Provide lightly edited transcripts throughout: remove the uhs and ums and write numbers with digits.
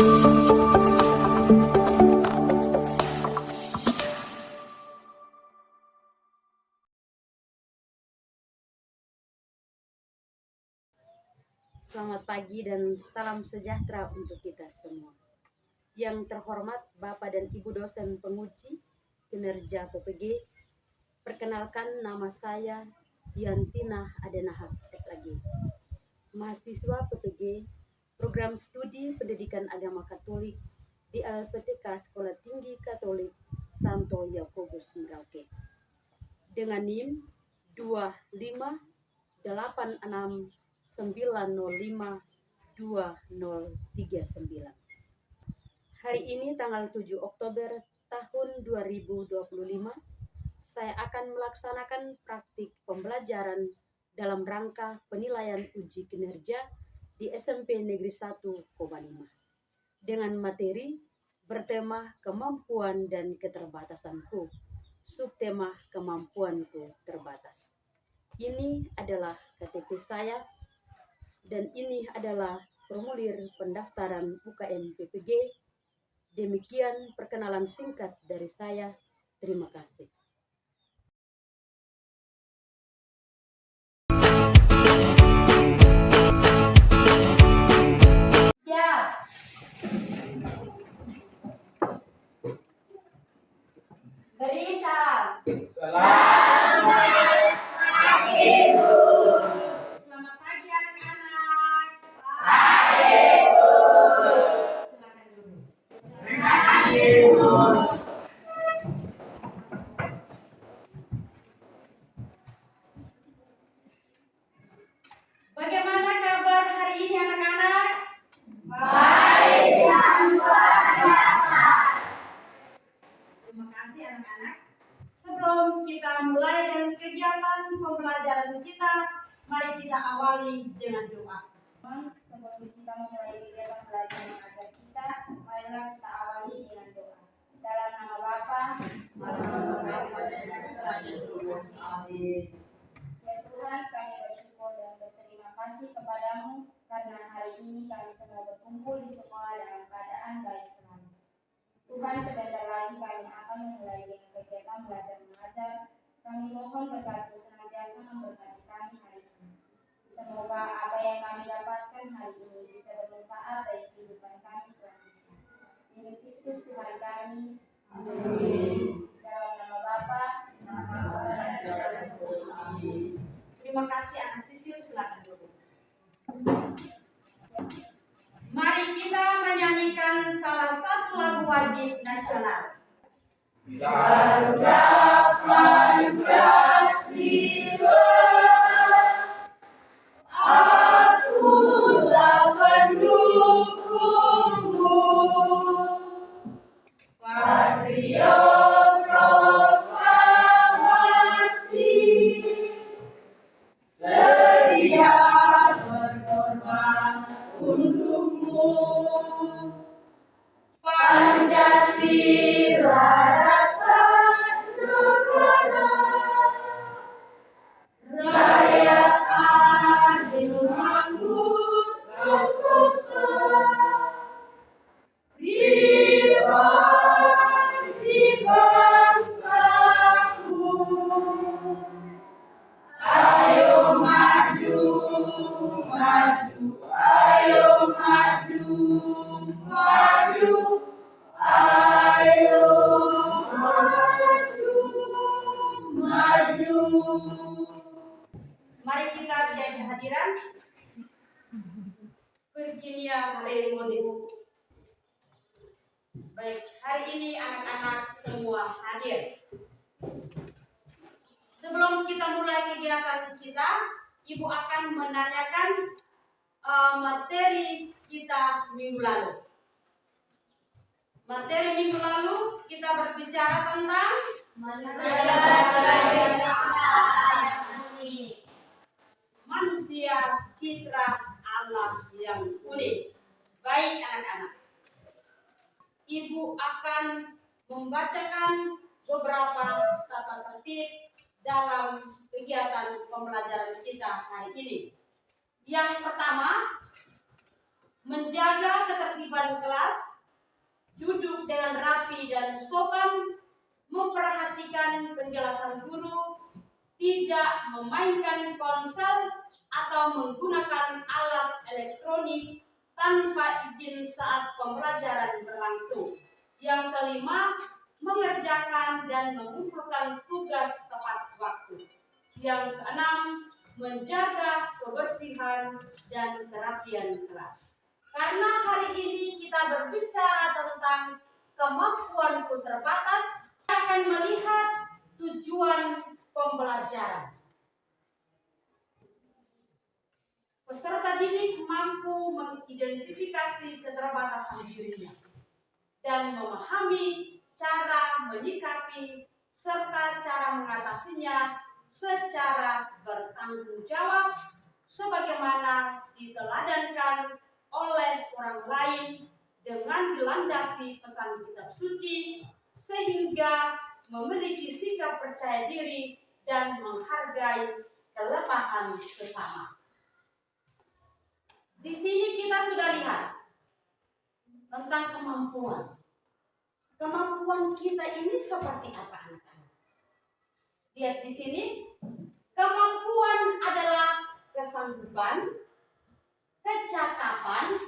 Selamat pagi dan salam sejahtera untuk kita semua. Yang terhormat Bapak dan Ibu dosen penguji kinerja PPG, perkenalkan nama saya Yantina Adenahak SAG, mahasiswa PPG Program Studi Pendidikan Agama Katolik di LPTK Sekolah Tinggi Katolik Santo Yakobus Merauke, dengan NIM 25869052039. Hari ini tanggal 7 Oktober tahun 2025, saya akan melaksanakan praktik pembelajaran dalam rangka penilaian uji kinerja di SMP Negeri 1 Kobanima dengan materi bertema kemampuan dan keterbatasanku, subtema kemampuanku terbatas. Ini adalah KTP saya dan ini adalah formulir pendaftaran UKM PPG. Demikian perkenalan singkat dari saya. Terima kasih. Siap. Beri salam. Selamat pagi, Bu. Selamat pagi anak-anak. Pagi, Bu. Silakan dulu. Terima kasih, Bu. Bagaimana kabar hari ini anak-anak? Baik dan luar biasa. Terima kasih anak-anak. Sebelum kita mulai dengan kegiatan pembelajaran kita, mari kita awali dengan doa. Sebelum kita memulai kegiatan belajar mengajar kita, marilah kita awali dengan doa. Dalam nama Bapa, Amin. ya Tuhan, kami bersyukur dan berterima kasih kepadamu karena hari ini kami semua berkumpul di sekolah dalam keadaan baik selalu. Tuhan, sebentar lagi kami akan memulai dengan kegiatan belajar mengajar. Kami mohon berkat-Mu senantiasa memberkati kami hari ini. Semoga apa yang kami dapatkan hari ini bisa bermanfaat bagi kehidupan kami selanjutnya. Demi Kristus Tuhan kami. Amin. Dalam nama Bapa, dan dalam Amin. Terima kasih anak Sisil, silakan dulu. Mari kita menyanyikan salah satu lagu wajib nasional. Garuda Pancasila, akulah pendukungmu, patriot proklamasi, sedia berkorban untukmu. Pancasila dasar negara, rakyat adil makmur sentosa, pribadi bangsaku. Ayo maju, maju, ayo maju, maju, ayo maju, maju. Mari kita cek kehadiran Virginia Paymonis. Baik, hari ini anak-anak semua hadir. Sebelum kita mulai kegiatan kita, Ibu akan menanyakan materi kita minggu lalu. Materi minggu lalu kita berbicara tentang manusia citra Allah yang unik. Baik anak-anak, Ibu akan membacakan beberapa tata tertib dalam kegiatan pembelajaran kita hari ini. Yang pertama, menjaga ketertiban ketertiban kelas, duduk dengan rapi dan sopan, memperhatikan penjelasan guru, tidak memainkan ponsel atau menggunakan alat elektronik tanpa izin saat pembelajaran berlangsung. Yang kelima, mengerjakan dan mengumpulkan tugas tepat waktu. Yang keenam, menjaga kebersihan dan kerapian kelas. Karena hari ini kita berbicara tentang kemampuanku terbatas, kita akan melihat tujuan pembelajaran. Peserta didik mampu mengidentifikasi keterbatasan dirinya dan memahami cara menyikapi serta cara mengatasinya secara bertanggung jawab sebagaimana diteladankan oleh orang lain dengan dilandasi pesan kitab suci, sehingga memiliki sikap percaya diri dan menghargai kelemahan sesama. Di sini kita sudah lihat tentang kemampuan. Kemampuan kita ini seperti apa, anak-anak? Lihat di sini, kemampuan adalah kesanggupan, kecakapan,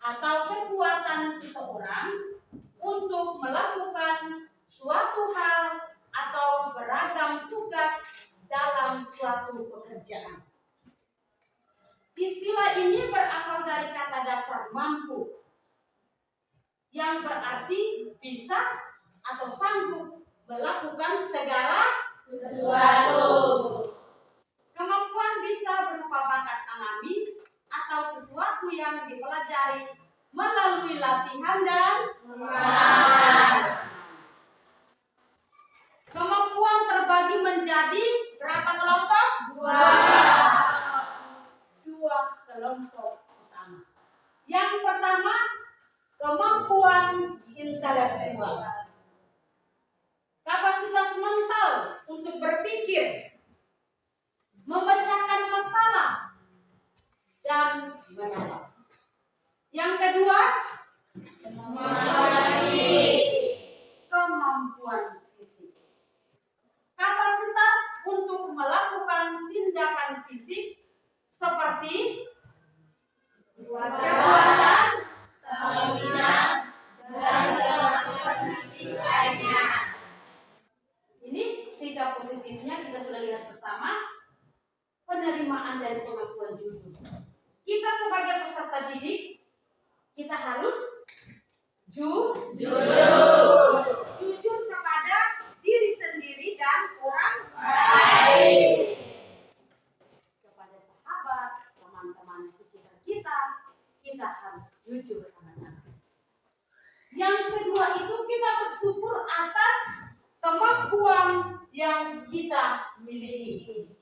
atau kekuatan seseorang untuk melakukan suatu hal atau beragam tugas dalam suatu pekerjaan. Istilah ini berasal dari kata dasar mampu, yang berarti bisa atau sanggup melakukan segala sesuatu. Kemampuan bisa berupa bakat alami atau sesuatu yang dipelajari melalui latihan dan pengalaman. Kemampuan terbagi menjadi berapa kelompok? Dua kelompok utama. Yang pertama, kemampuan intelektual. Kapasitas mental untuk berpikir, memecahkan masalah, dan menalar. Yang kedua, kemampuan fisik. Kapasitas untuk melakukan tindakan fisik seperti kekuatan, stamina, dan kemampuan fisik lainnya. Ini sikap positifnya kita sudah lihat bersama. Penerimaan dari pengakuan jujur. Kita sebagai peserta didik, kita harus jujur kepada diri sendiri dan orang lain. Kepada sahabat, teman-teman sekitar kita, kita harus jujur, anak-anak. Yang kedua itu kita bersyukur atas kemampuan yang kita miliki.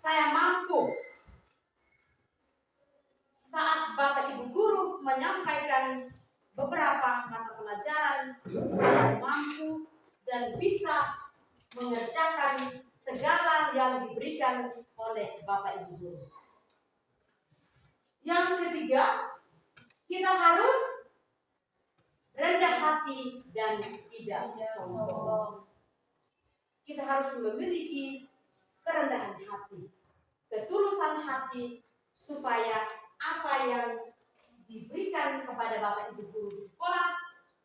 Saya mampu. Saat Bapak Ibu Guru menyampaikan beberapa mata pelajaran, saya mampu dan bisa mengerjakan segala yang diberikan oleh Bapak Ibu Guru. Yang ketiga, kita harus rendah hati dan tidak sombong. Kita harus memiliki kerendahan hati, ketulusan hati, supaya apa yang diberikan kepada Bapak Ibu Guru di sekolah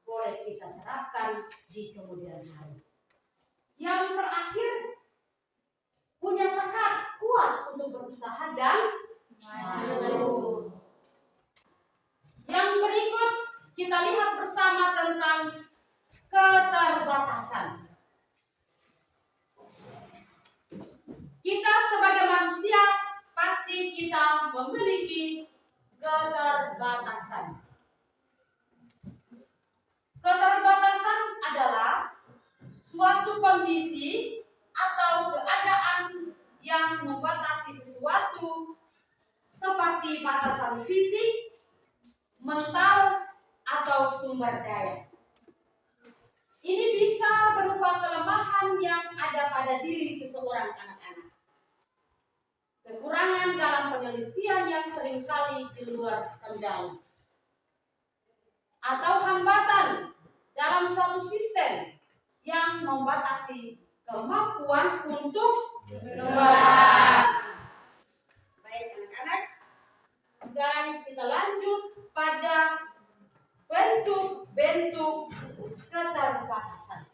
boleh kita terapkan di kemudian hari. Yang terakhir, punya tekad kuat untuk berusaha dan maju. Yang berikut kita lihat bersama tentang keterbatasan. Kita sebagai manusia pasti kita memiliki keterbatasan. Keterbatasan adalah suatu kondisi atau keadaan yang membatasi sesuatu seperti batasan fisik, mental, atau sumber daya. Ini bisa berupa kelemahan yang ada pada diri seseorang, anak-anak. Kekurangan dalam penelitian yang seringkali di luar kendali. atau hambatan dalam suatu sistem yang membatasi kemampuan untuk berkembang. Baik anak-anak, sekarang kita lanjut pada bentuk-bentuk keterbatasan.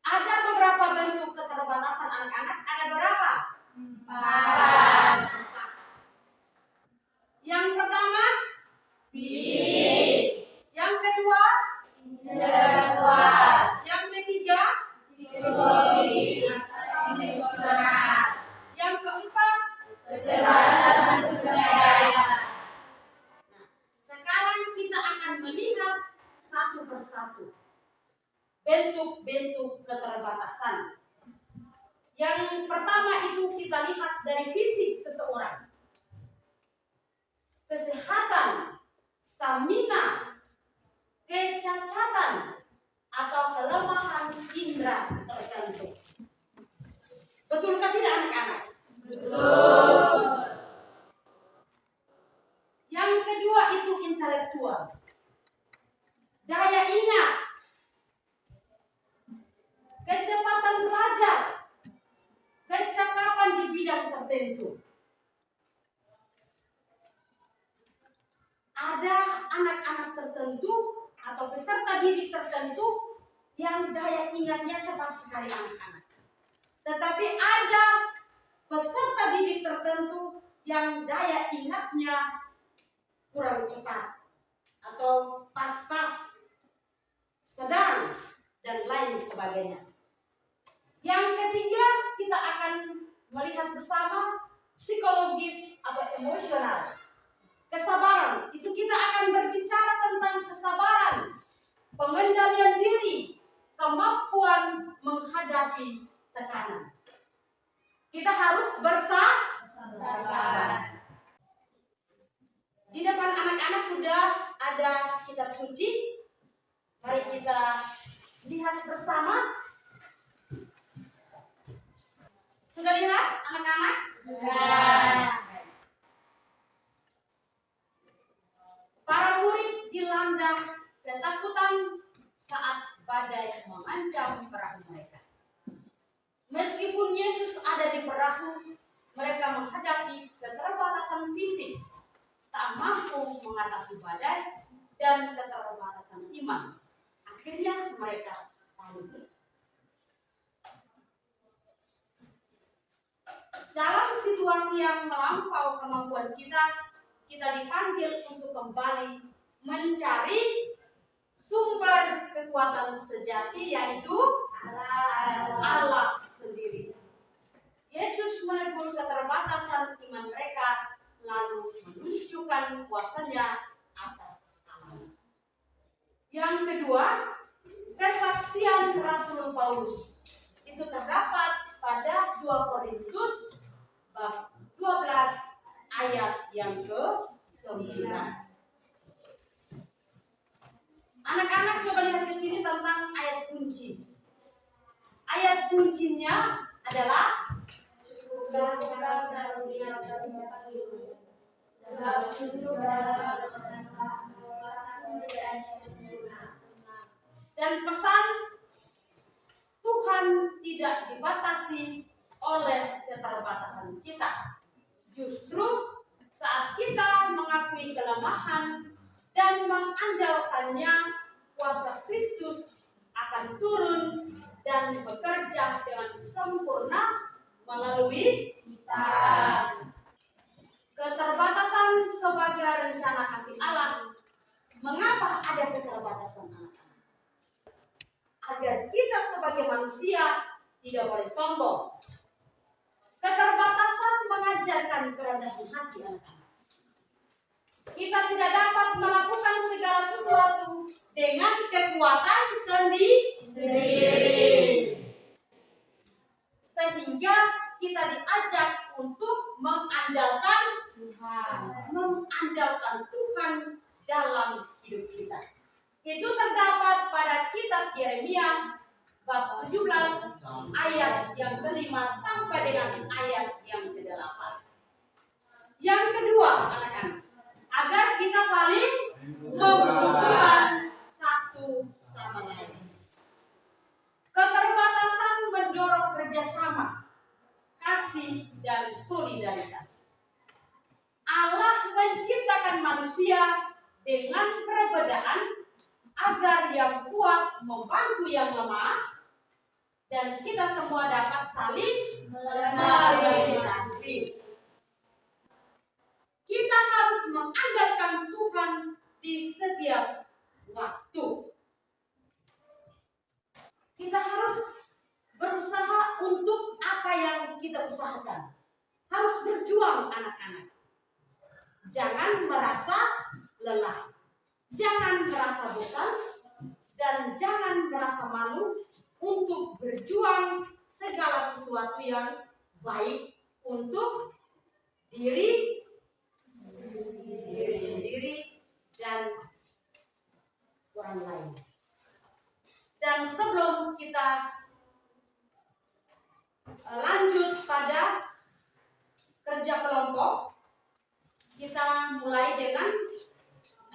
Ada beberapa bentuk keterbatasan anak-anak. Ada berapa? 4. Yang pertama, fisik. Yang kedua, intelektual. Yang ketiga, psikologis atau emosional. Yang keempat, keterbatasan sumber daya. Nah, sekarang kita akan melihat satu persatu bentuk-bentuk keterbatasan. Yang pertama itu kita lihat dari fisik seseorang. Kesehatan, stamina, kecacatan, atau kelemahan indera tertentu. Betulkah tidak anak-anak? Betul. Yang kedua itu intelektual. Daya ingat, kecepatan belajar, kecakapan di bidang tertentu. Ada anak-anak tertentu atau peserta didik tertentu yang daya ingatnya cepat sekali anak-anak. Tetapi ada peserta didik tertentu yang daya ingatnya kurang cepat atau pas-pas, sedang, dan lain sebagainya. Yang ketiga, kita akan melihat bersama psikologis atau emosional. Kesabaran, itu kita akan berbicara tentang kesabaran, pengendalian diri, kemampuan menghadapi tekanan. Kita harus bersabar. Di depan anak-anak sudah ada kitab suci. Mari kita lihat bersama. Sudah lihat anak-anak? Sudah. Para murid dilanda ketakutan saat badai mengancam perahu mereka. Meskipun Yesus ada di perahu, mereka menghadapi keterbatasan fisik, tak mampu mengatasi badai, dan keterbatasan iman. Akhirnya mereka panik. Dalam situasi yang melampau kemampuan kita dipanggil untuk kembali mencari sumber kekuatan sejati, yaitu Allah sendiri. Yesus menegur keterbatasan iman mereka, lalu menunjukkan kuasanya atas alam. Yang kedua, kesaksian Rasul Paulus. Itu terdapat pada 2 Korintus bab 12 ayat yang ke-9. Anak-anak coba lihat ke sini tentang ayat kunci. Ayat kuncinya adalah dan pesan Tuhan tidak dibatasi oleh keterbatasan kita. Justru saat kita mengakui kelemahan dan mengandalkannya, kuasa Kristus akan turun dan bekerja dengan sempurna melalui kita. Keterbatasan sebagai rencana kasih Allah. Mengapa ada keterbatasan anak-anak? Agar kita sebagai manusia tidak boleh sombong. Keterbatasan mengajarkan kerendahan hati anak-anak. Kita tidak dapat melakukan segala sesuatu dengan kekuatan sendiri. Sehingga kita diajak untuk mengandalkan Tuhan dalam hidup kita. Itu terdapat pada kitab Yeremia bab 17 ayat yang ke-5 sampai dengan ayat yang ke-8. Yang kedua, anak-anak, agar kita saling manusia dengan perbedaan agar yang kuat membantu yang lemah dan kita semua dapat saling melengkapi. Kita harus mengandalkan Tuhan di setiap waktu. Kita harus berusaha untuk apa yang kita usahakan. Harus berjuang anak-anak. Jangan merasa lelah. Jangan merasa bosan. Dan jangan merasa malu untuk berjuang segala sesuatu yang baik untuk diri sendiri dan orang lain. Dan sebelum kita lanjut pada kerja kelompok, kita mulai dengan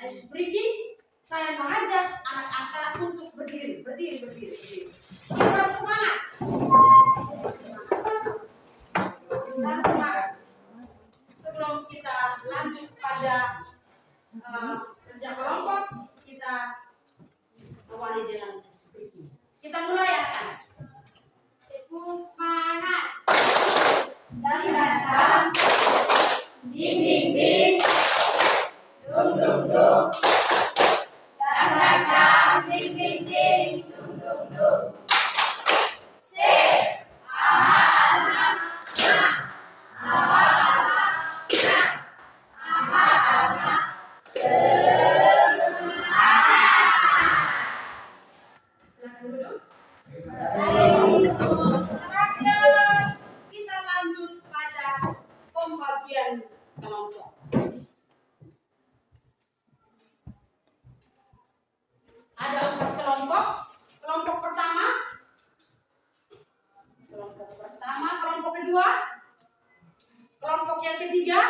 ice breaking. Saya mengajak anak-anak untuk berdiri. Kita harus semangat. Sebelum kita lanjut pada kerja kelompok, kita awali dengan ice breaking. Kita mulai ya. Ikut semangat. Dang dang dang. Ding ding ding. Dung dung dung. Dang dang dang. Ding ding ding. Dung dung dung. Se. Kita lanjut pada pembagian kelompok. Ada 4 kelompok. Kelompok pertama, kelompok kedua, kelompok yang ketiga,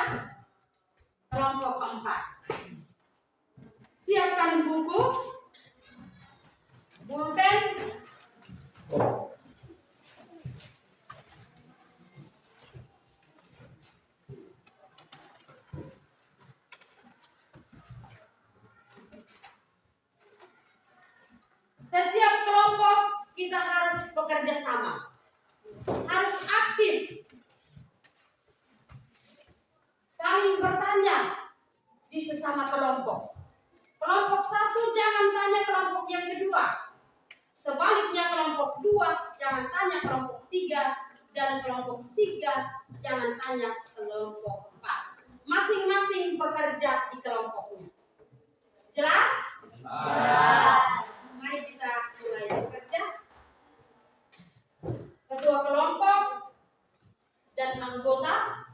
kelompok keempat. Siapkan buku, pulpen, setiap kelompok kita harus bekerja sama, harus aktif, saling bertanya di sesama kelompok. Kelompok satu jangan tanya kelompok yang kedua, sebaliknya kelompok 2 jangan tanya kelompok 3, dan kelompok 3 jangan tanya kelompok 4. Masing-masing bekerja di kelompoknya. Jelas? Mari kita mulai bekerja. Ketua kelompok dan anggota,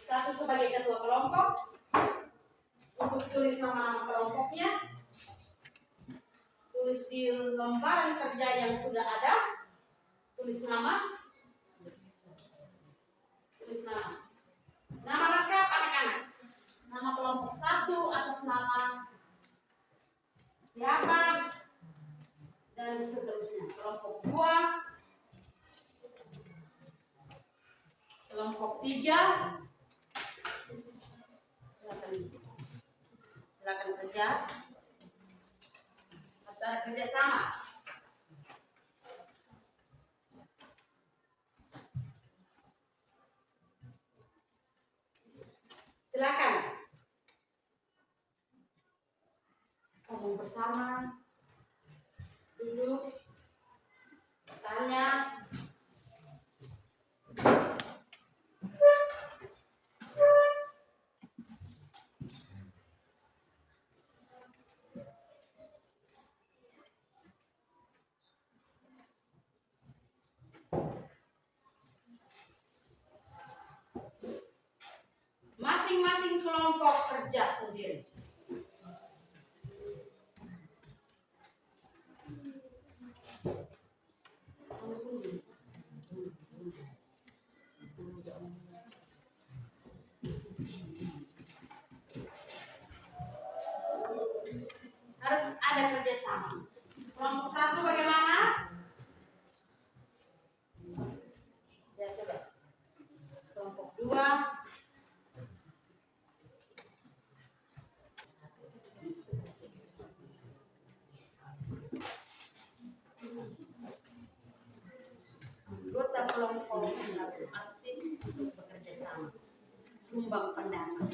satu sebagai ketua kelompok, untuk tulis nama-nama kelompoknya, tulis di lembaran kerja yang sudah ada, tulis nama, nama lengkap anak-anak, nama kelompok 1 atas nama siapa, dan seterusnya. Kelompok 2, kelompok 3, silakan kerja. Acara kerjasama. Silakan. Ngomong bersama. Duduk. Tanya. Masing-masing kelompok kerja sendiri. Harus ada kerjasama. Kelompok 1 bagaimana? Ya, coba. Kelompok 2. sumbang pendana.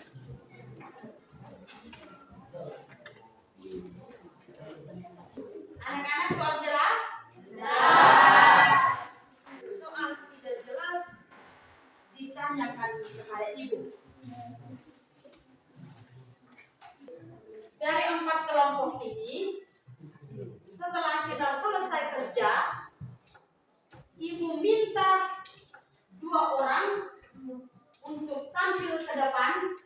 Anak-anak, soal jelas? Soal tidak jelas ditanyakan kepada ibu. Dari 4 kelompok ini, setelah kita selesai kerja, ibu minta 2 orang untuk tampil ke depan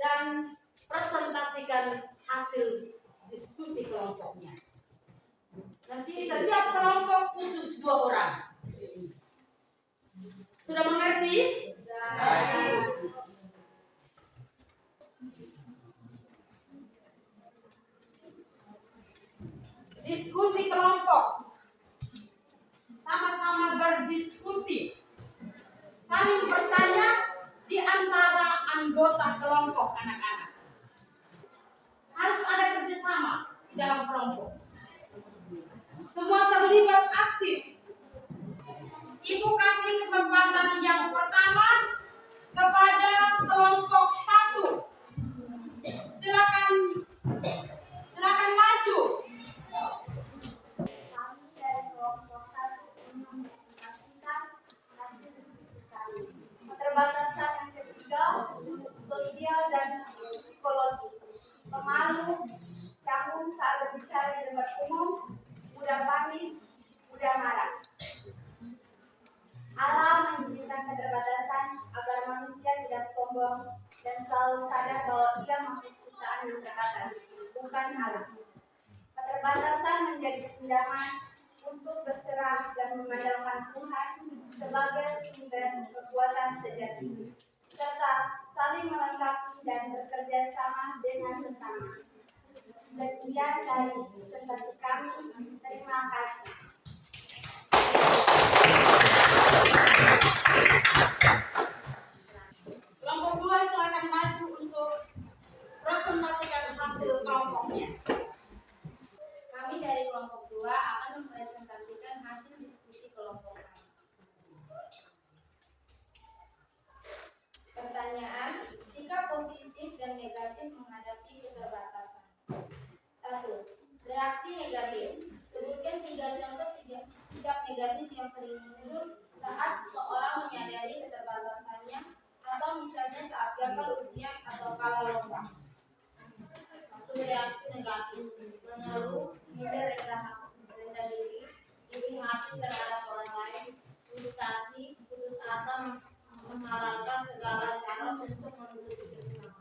dan presentasikan hasil diskusi kelompoknya. Nanti setiap kelompok khusus 2 orang. Sudah mengerti? Diskusi kelompok. Sama-sama berdiskusi. Saling bertanya di antara anggota kelompok anak-anak. Harus ada kerjasama di dalam kelompok. Semua terlibat aktif. Ibu kasih kesempatan yang pertama kepada kelompok 1. Silakan maju. Kami dari kelompok 1 mempresentasikan hasil diskusi kami. Keterbatasan yang ketiga, sosial dan psikologis. Pemalu, canggung saat berbicara di depan umum, mudah panik, mudah marah. Alam memberikan keterbatasan agar manusia tidak sombong dan selalu sadar bahwa ia makhluk ciptaan yang terbatas, bukan alam. Keterbatasan menjadi pinjaman untuk berserah dan mengandalkan Tuhan sebagai sumber kekuatan sejati, serta saling melengkapi dan bekerja sama dengan sesama. Sekian dari presentasi kami. Terima kasih. Kelompok 2 silakan maju untuk presentasikan hasil kelompoknya. Kami dari kelompok 2 akan mempresentasikan hasil diskusi kelompok kami. Pertanyaan, sikap positif dan negatif menghadapi keterbatasan. 1. Reaksi negatif. Sebutkan 3 contoh sikap negatif yang sering muncul saat seseorang menyadari keterbatasannya atau misalnya saat gagal ujian atau kalah lomba. 1. Reaksi negatif, mengeluh, minder, rendah diri, iri hati terhadap orang lain, frustasi, putus asa, menghalalkan segala cara untuk menutupi kekurangan.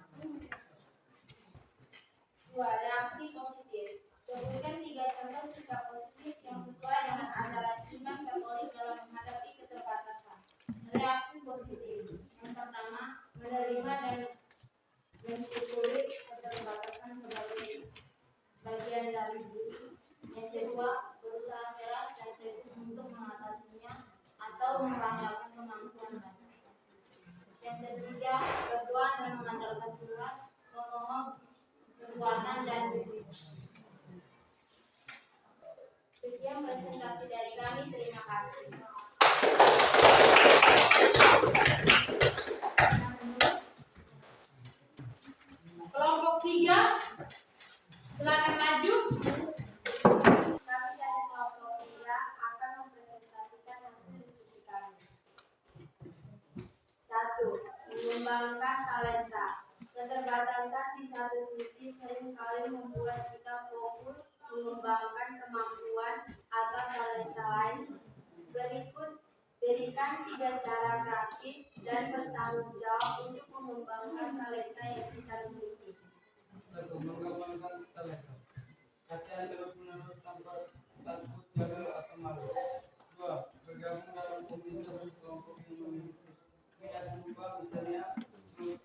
2. Reaksi positif. Sebutkan 3 contoh sikap positif yang sesuai dengan ajaran iman Katolik dalam menghadapi keterbatasan. Reaksi positif, yang pertama, menerima dan mensyukuri keterbatasan sebagai bagian dari diri. Yang kedua, berusaha keras dan tekun untuk mengatasinya atau membanggakan kemampuan lain. Yang ketiga, berdoa dan mengandalkan Tuhan, memohon kekuatan dan dukungan. Sekian presentasi dari kami. Terima kasih. Kelompok 3 silakan maju. Kami dari kelompok 3 akan mempresentasikan hasil diskusi kami. 1. Mengembangkan talenta. Keterbatasan di satu sisi seringkali membuat kita fokus mengembangkan kemampuan atau talenta lain. Berikut berikan 3 cara praktis dan bertanggung jawab untuk mengembangkan talenta yang kita miliki. 1. Mengembangkan talenta. Latihan terus-menerus tanpa takut gagal atau malu. 2. Bergabung dalam komunitas dan kelompok yang memiliki minat serupa, misalnya grup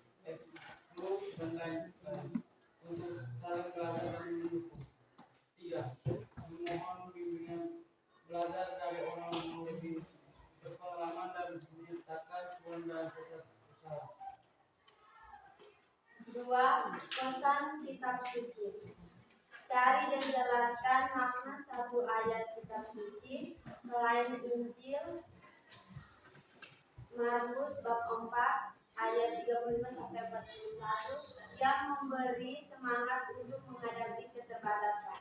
dan lain-lain, untuk saling belajar dan mendukung. 3. Memohon bimbingan belajar dari orang yang lebih berpengalaman dan menyertakan kerendahan usaha. 2. Pesan kitab suci. Cari dan jelaskan makna satu ayat kitab suci selain Injil Markus bab 4, ayat 35 sampai 41 yang memberi semangat untuk menghadapi keterbatasan.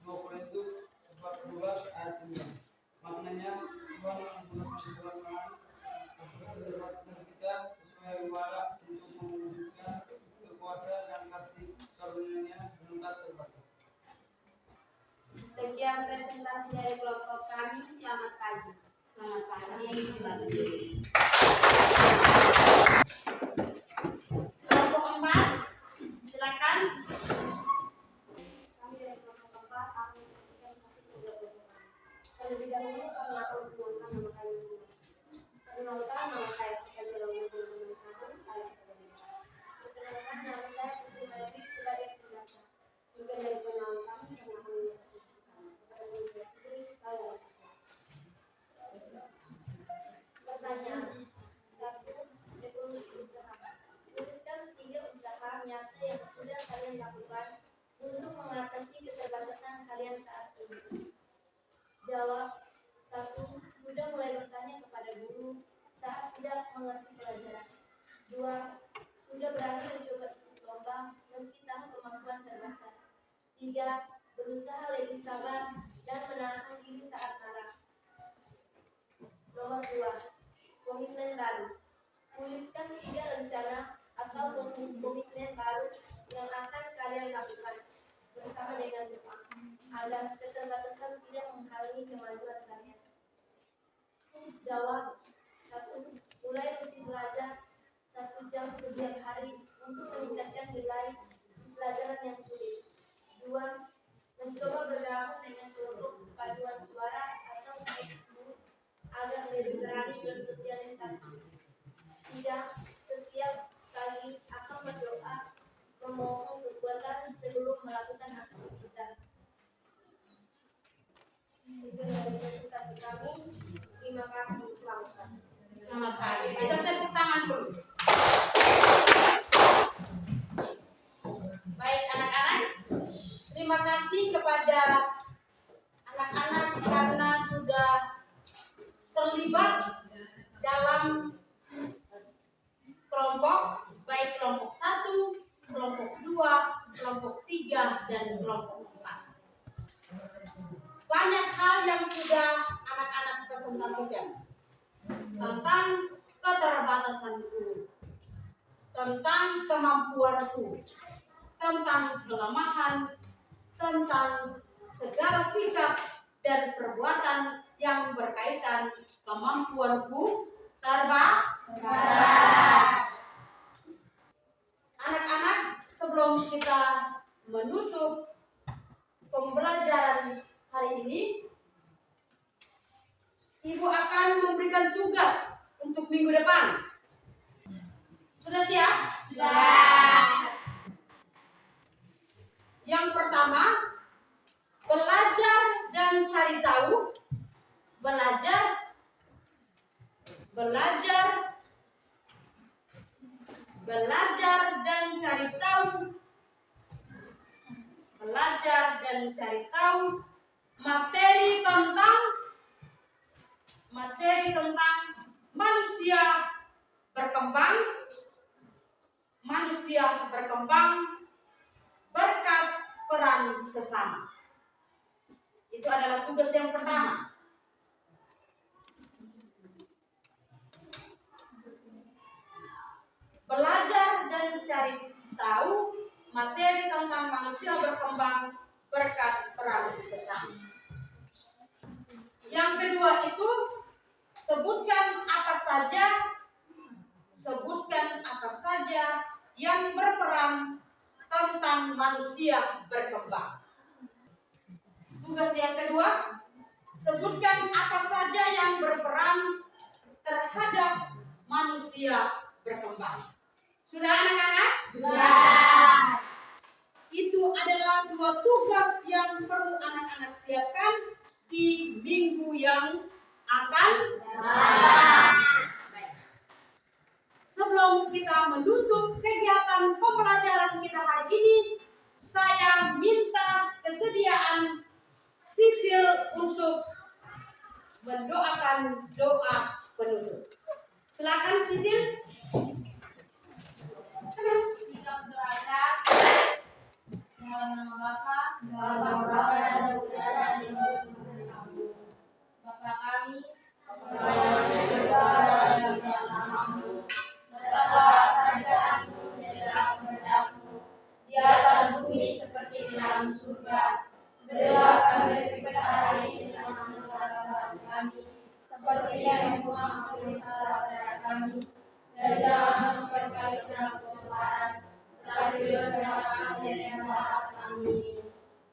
2 Korintus 14 ayat 9. Maknanya Tuhan menggunakan kelemahan keterbatasan kita sesuai wala untuk mewujudkan kekuasaan dan kasih karunia-Nya dengan tak terbatas. Sekian presentasi dari kelompok kami. Selamat pagi. Selamat pagi. Kelompok 4, silakan. Kami dari kelompok 4 akan memberikan hasil kerja kelompok kami. Terlebih dahulu kami akan memperkenalkan nama kami masing-masing. Perkenalkan, nama saya Kisah Jalawin Teman-teman Satu, saya sebagai Dewa. Perkenalkan, nama saya Putri Meldik sebagai pendaftar. Mungkin dari pengenalan kami karena kami berhasil sekali. Kepada diri sendiri, saya pertanyaan. 1. Definisi usaha. Tuliskan 3 usaha nyata yang sudah kalian lakukan untuk mengatasi keterbatasan kalian saat ini. Jawab. 1. Sudah mulai bertanya kepada guru saat tidak mengerti pelajaran. 2. Sudah berani mencoba ikut lomba meski tahu kemampuan terbatas. 3. Berusaha lebih sabar dan menahan diri saat marah. Nomor 2. Komitmen baru. Tuliskan 3 rencana atau komitmen baru yang akan kalian lakukan bersama dengan Jepang agar keterbatasan tidak menghalangi kemajuan kalian. Jawab. 1. Mulai rutin belajar 1 jam setiap hari untuk meningkatkan nilai pelajaran yang sulit. 2. Mencoba bergabung dengan kelompok paduan suara atau expo agar lebih berani bersosialisasi. 3. Setiap kali akan berdoa memohon kekuatan sebelum melakukan aktivitas. Sekian dari presentasi kami. Terima kasih. Selamat pagi. Kita tepuk tangan dulu. Baik anak-anak, terima kasih kepada anak-anak karena sudah terlibat dalam kelompok, baik kelompok 1, kelompok 2, kelompok 3, dan kelompok 4. Banyak hal yang sudah anak-anak presentasikan tentang keterbatasanku, tentang kemampuanku, tentang kelemahan, tentang segala sikap dan perbuatan yang berkaitan kemampuanku terbatas. Anak-anak, sebelum kita menutup pembelajaran hari ini, Ibu akan memberikan tugas untuk minggu depan. Sudah siap? Sudah. Yang pertama, belajar dan cari tahu. Belajar dan cari tahu. Belajar dan cari tahu materi tentang manusia berkembang berkat peran sesama. Itu adalah tugas yang pertama. Belajar dan cari tahu materi tentang manusia berkembang berkat peran sesama. Yang kedua itu sebutkan apa saja yang berperan tentang manusia berkembang. Tugas yang kedua, sebutkan apa saja yang berperan terhadap manusia berkembang. Sudah anak-anak? Sudah. Itu adalah 2 tugas yang perlu anak-anak siapkan di minggu yang akan datang. Sebelum kita menutup kegiatan pembelajaran kita hari ini, saya minta kesediaan Sisil untuk mendoakan doa penutup. Silakan Sisil. bumi seperti di dalam surga. Berilah kami rezeki pada hari ini dan ampuni kesalahan kami, seperti yang Tuhan ampuni kesalahan pada kami. Dan jangan masukkan kami ke dalam pencobaan, tetapi bebaskanlah kami dari yang jahat. Amin.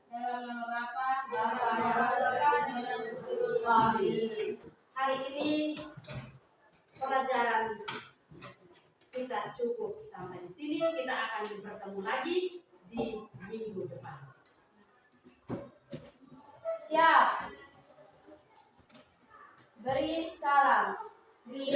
Dalam nama Bapa, dan Putra, dan Roh Kudus. Amin. Hari ini pelajaran kita cukup sampai di sini. Kita akan bertemu lagi di minggu depan. Siap. Beri salam. Beri